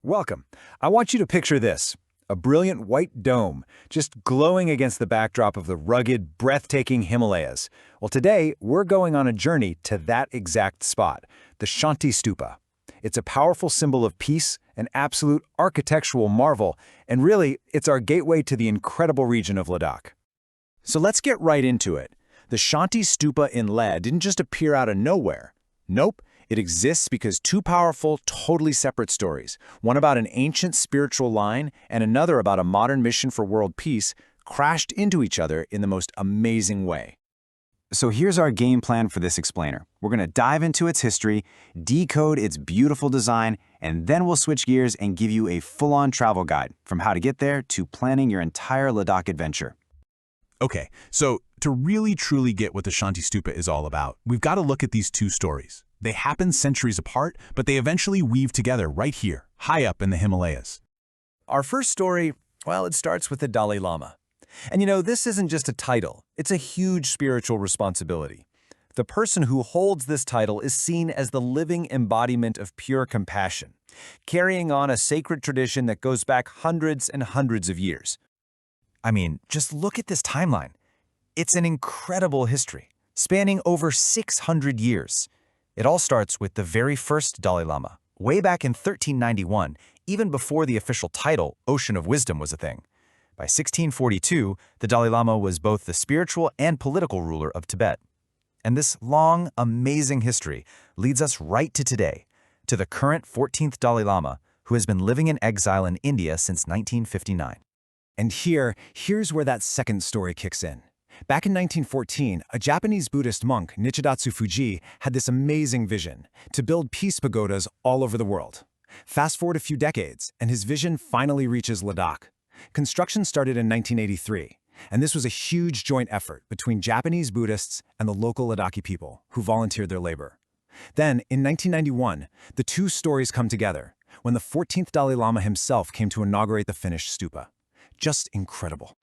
Welcome. I want you to picture this, a brilliant white dome, just glowing against the backdrop of the rugged, breathtaking Himalayas. Well, today, we're going on a journey to that exact spot, the Shanti Stupa. It's a powerful symbol of peace, an absolute architectural marvel, and really, it's our gateway to the incredible region of Ladakh. So let's get right into it. The Shanti Stupa in Leh didn't just appear out of nowhere. Nope. It exists because two powerful, totally separate stories, one about an ancient spiritual line and another about a modern mission for world peace, crashed into each other in the most amazing way. So here's our game plan for this explainer. We're going to dive into its history, decode its beautiful design, and then we'll switch gears and give you a full-on travel guide, from how to get there to planning your entire Ladakh adventure. Okay, so to really truly get what the Shanti Stupa is all about, we've got to look at these two stories. They happen centuries apart, but they eventually weave together right here, high up in the Himalayas. Our first story, well, it starts with the Dalai Lama. And this isn't just a title, it's a huge spiritual responsibility. The person who holds this title is seen as the living embodiment of pure compassion, carrying on a sacred tradition that goes back hundreds and hundreds of years. I mean, just look at this timeline. It's an incredible history, spanning over 600 years. It all starts with the very first Dalai Lama, way back in 1391, even before the official title, Ocean of Wisdom, was a thing. By 1642, the Dalai Lama was both the spiritual and political ruler of Tibet. And this long, amazing history leads us right to today, to the current 14th Dalai Lama, who has been living in exile in India since 1959. And here's where that second story kicks in. Back in 1914, a Japanese Buddhist monk, Nichidatsu Fuji, had this amazing vision to build peace pagodas all over the world. Fast forward a few decades, and his vision finally reaches Ladakh. Construction started in 1983, and this was a huge joint effort between Japanese Buddhists and the local Ladakhi people who volunteered their labor. Then, in 1991, the two stories come together when the 14th Dalai Lama himself came to inaugurate the finished stupa. Just incredible.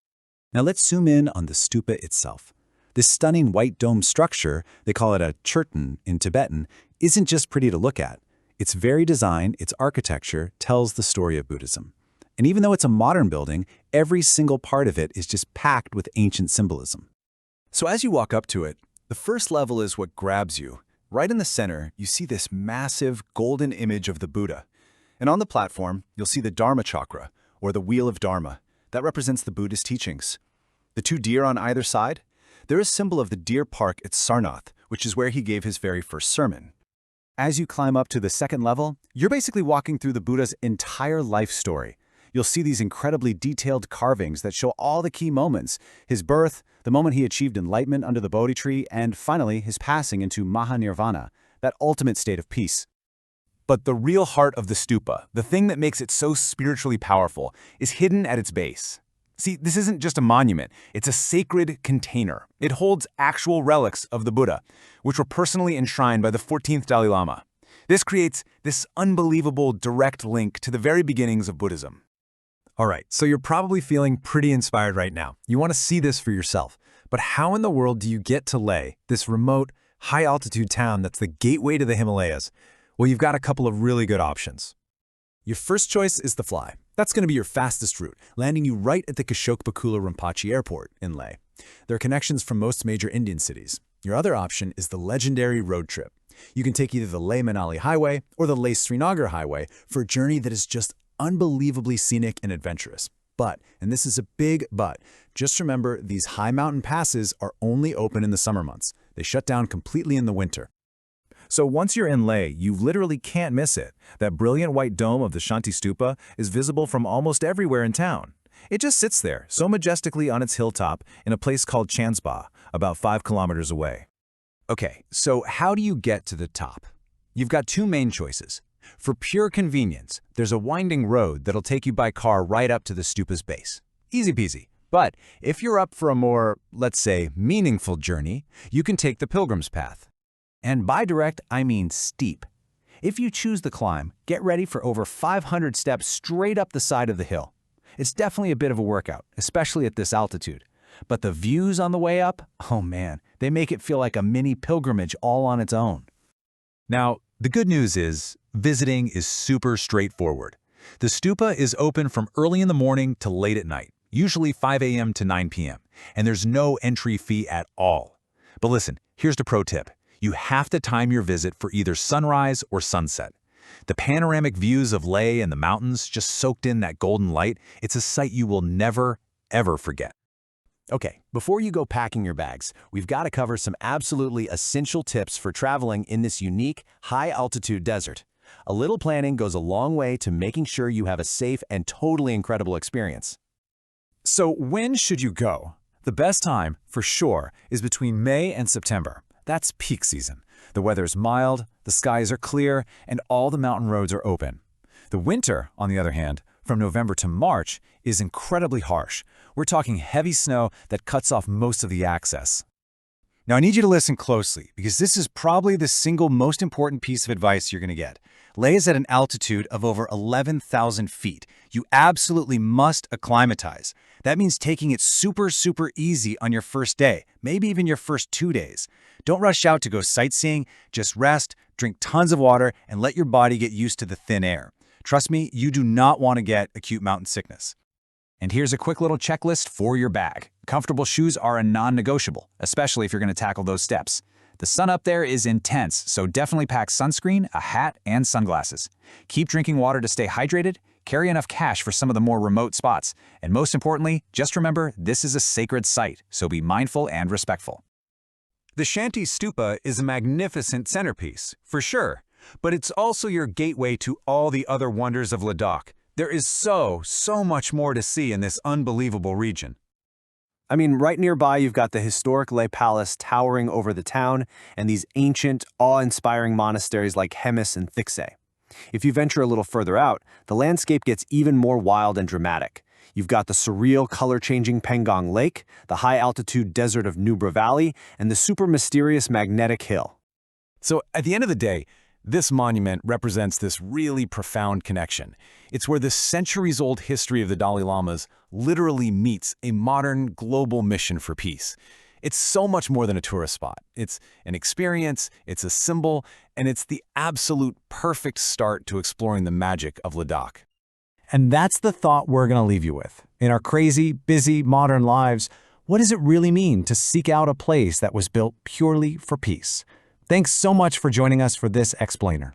Now let's zoom in on the stupa itself. This stunning white dome structure, they call it a churton in Tibetan, isn't just pretty to look at. Its very design, its architecture, tells the story of Buddhism. And even though it's a modern building, every single part of it is just packed with ancient symbolism. So as you walk up to it, the first level is what grabs you. Right in the center, you see this massive golden image of the Buddha. And on the platform, you'll see the Dharma chakra, or the Wheel of Dharma. That represents the Buddhist teachings. The two deer on either side, they're a symbol of the deer park at Sarnath, which is where he gave his very first sermon. As you climb up to the second level, you're basically walking through the Buddha's entire life story. You'll see these incredibly detailed carvings that show all the key moments: his birth, the moment he achieved enlightenment under the Bodhi tree, and finally his passing into Mahanirvana, that ultimate state of peace. But the real heart of the stupa, the thing that makes it so spiritually powerful, is hidden at its base. See, this isn't just a monument, it's a sacred container. It holds actual relics of the Buddha, which were personally enshrined by the 14th Dalai Lama. This creates this unbelievable direct link to the very beginnings of Buddhism. All right, so you're probably feeling pretty inspired right now. You want to see this for yourself. But how in the world do you get to Leh, this remote, high-altitude town that's the gateway to the Himalayas? Well, you've got a couple of really good options. Your first choice is the fly. That's going to be your fastest route, landing you right at the Kashokbakula Rinpoche Airport in Leh. There are connections from most major Indian cities. Your other option is the legendary road trip. You can take either the Leh-Manali Highway or the Leh-Srinagar Highway for a journey that is just unbelievably scenic and adventurous. But, and this is a big but, just remember these high mountain passes are only open in the summer months. They shut down completely in the winter. So once you're in Leh, you literally can't miss it. That brilliant white dome of the Shanti Stupa is visible from almost everywhere in town. It just sits there, so majestically on its hilltop, in a place called Chansba, about 5 kilometers away. Okay, so how do you get to the top? You've got two main choices. For pure convenience, there's a winding road that'll take you by car right up to the stupa's base. Easy peasy. But if you're up for a more, let's say, meaningful journey, you can take the Pilgrim's Path. And by direct, I mean steep. If you choose the climb, get ready for over 500 steps straight up the side of the hill. It's definitely a bit of a workout, especially at this altitude. But the views on the way up, oh man, they make it feel like a mini pilgrimage all on its own. Now, the good news is, visiting is super straightforward. The stupa is open from early in the morning to late at night, usually 5 a.m. to 9 p.m., and there's no entry fee at all. But listen, here's the pro tip. You have to time your visit for either sunrise or sunset. The panoramic views of Leh and the mountains just soaked in that golden light, it's a sight you will never, ever forget. Okay, before you go packing your bags, we've got to cover some absolutely essential tips for traveling in this unique, high-altitude desert. A little planning goes a long way to making sure you have a safe and totally incredible experience. So when should you go? The best time, for sure, is between May and September. That's peak season. The weather's mild, the skies are clear, and all the mountain roads are open. The winter, on the other hand, from November to March, is incredibly harsh. We're talking heavy snow that cuts off most of the access. Now I need you to listen closely, because this is probably the single most important piece of advice you're going to get. Leh is at an altitude of over 11,000 feet. You absolutely must acclimatize. That means taking it super easy on your first day, maybe even your first 2 days. Don't rush out to go sightseeing, just rest, drink tons of water, and let your body get used to the thin air. Trust me, you do not want to get acute mountain sickness. And here's a quick little checklist for your bag. Comfortable shoes are a non-negotiable, especially if you're going to tackle those steps. The sun up there is intense, so definitely pack sunscreen, a hat, and sunglasses. Keep drinking water to stay hydrated, carry enough cash for some of the more remote spots, and most importantly, just remember this is a sacred site, so be mindful and respectful. The Shanti Stupa is a magnificent centerpiece, for sure, but it's also your gateway to all the other wonders of Ladakh. There is so much more to see in this unbelievable region. I mean, right nearby you've got the historic Leh Palace towering over the town and these ancient, awe-inspiring monasteries like Hemis and Thiksay. If you venture a little further out, the landscape gets even more wild and dramatic. You've got the surreal, color-changing Pangong Lake, the high-altitude desert of Nubra Valley, and the super mysterious Magnetic Hill. So at the end of the day, this monument represents this really profound connection. It's where the centuries-old history of the Dalai Lamas literally meets a modern global mission for peace. It's so much more than a tourist spot. It's an experience, it's a symbol, and it's the absolute perfect start to exploring the magic of Ladakh. And that's the thought we're going to leave you with. In our crazy, busy, modern lives, what does it really mean to seek out a place that was built purely for peace? Thanks so much for joining us for this explainer.